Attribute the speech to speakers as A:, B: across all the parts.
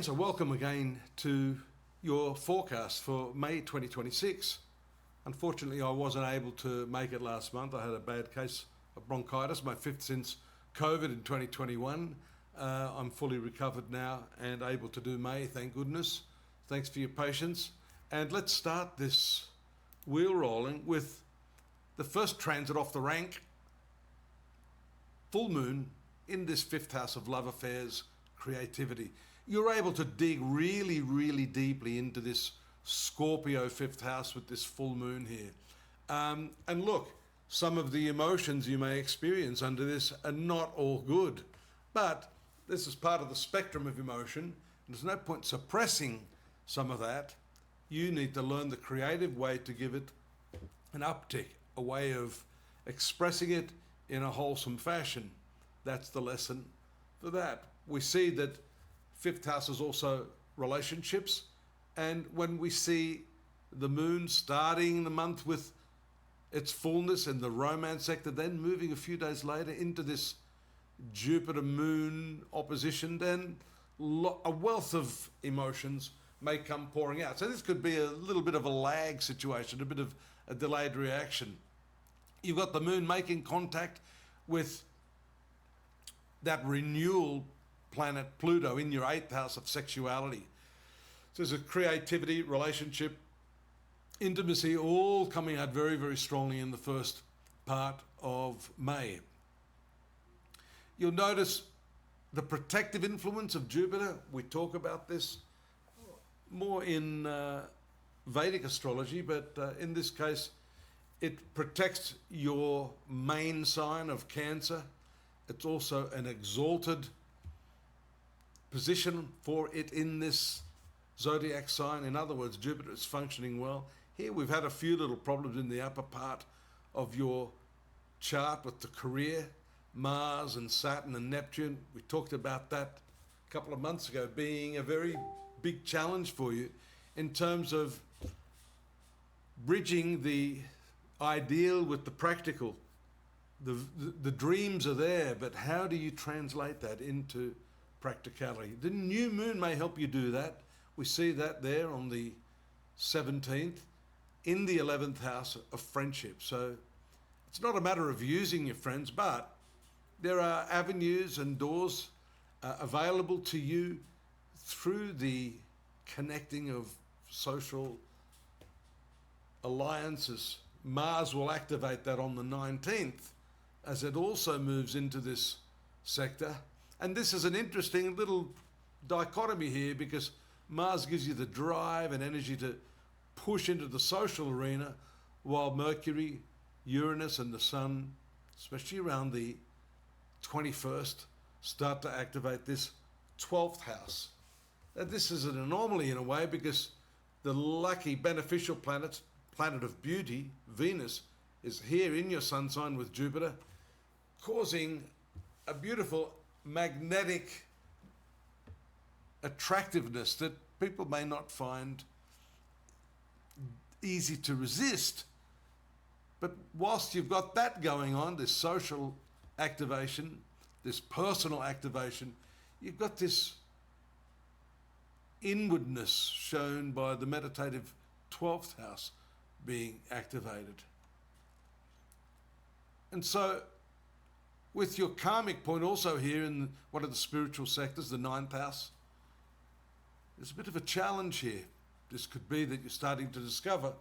A: Cancer, welcome again to your forecast for May 2026. Unfortunately, I wasn't able to make it last month. I had a bad case of bronchitis, my fifth since COVID in 2021. I'm fully recovered now and able to do May, thank goodness. Thanks for your patience. And let's start this wheel rolling with the first transit off the rank, full moon in this fifth house of love affairs, creativity. You're able to dig really, really deeply into this Scorpio fifth house with this full moon here. And look, some of the emotions you may experience under this are not all good, but this is part of the spectrum of emotion. There's no point suppressing some of that. You need to learn the creative way to give it an uptick, a way of expressing it in a wholesome fashion. That's the lesson for that. We see that fifth house is also relationships, and when we see the moon starting the month with its fullness in the romance sector, then moving a few days later into this Jupiter moon opposition, then a wealth of emotions may come pouring out. So this could be a little bit of a lag situation, a bit of a delayed reaction. You've got the moon making contact with that renewal planet Pluto in your eighth house of sexuality. So there's a creativity, relationship, intimacy, all coming out very, very strongly in the first part of May. You'll notice the protective influence of Jupiter. We talk about this more in Vedic astrology, but in this case, it protects your main sign of Cancer. It's also an exalted position for it in this zodiac sign. In other words, Jupiter is functioning well. Here we've had a few little problems in the upper part of your chart with the career, Mars and Saturn and Neptune. We talked about that a couple of months ago being a very big challenge for you in terms of bridging the ideal with the practical. The dreams are there, but how do you translate that into practicality? The new moon may help you do that. We see that there on the 17th in the 11th house of friendship. So it's not a matter of using your friends, but there are avenues and doors available to you through the connecting of social alliances. Mars will activate that on the 19th as it also moves into this sector. And this is an interesting little dichotomy here because Mars gives you the drive and energy to push into the social arena, while Mercury, Uranus and the Sun, especially around the 21st, start to activate this 12th house. Now, this is an anomaly in a way because the lucky beneficial planet of beauty, Venus, is here in your sun sign with Jupiter, causing a beautiful magnetic attractiveness that people may not find easy to resist. But whilst you've got that going on, this social activation, this personal activation, you've got this inwardness shown by the meditative 12th house being activated. And so with your karmic point also here in one of the spiritual sectors, the 9th house, there's a bit of a challenge here. This could be that you're starting to discover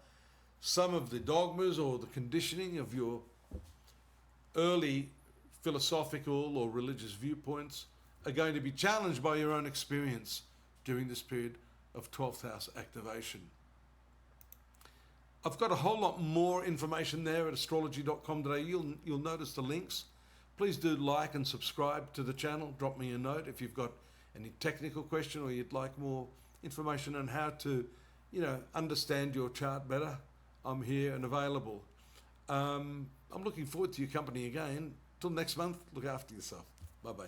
A: some of the dogmas or the conditioning of your early philosophical or religious viewpoints are going to be challenged by your own experience during this period of 12th house activation. I've got a whole lot more information there at astrology.com today. You'll notice the links. Please do like and subscribe to the channel. Drop me a note if you've got any technical question or you'd like more information on how to, understand your chart better. I'm here and available. I'm looking forward to your company again. Till next month, look after yourself. Bye-bye.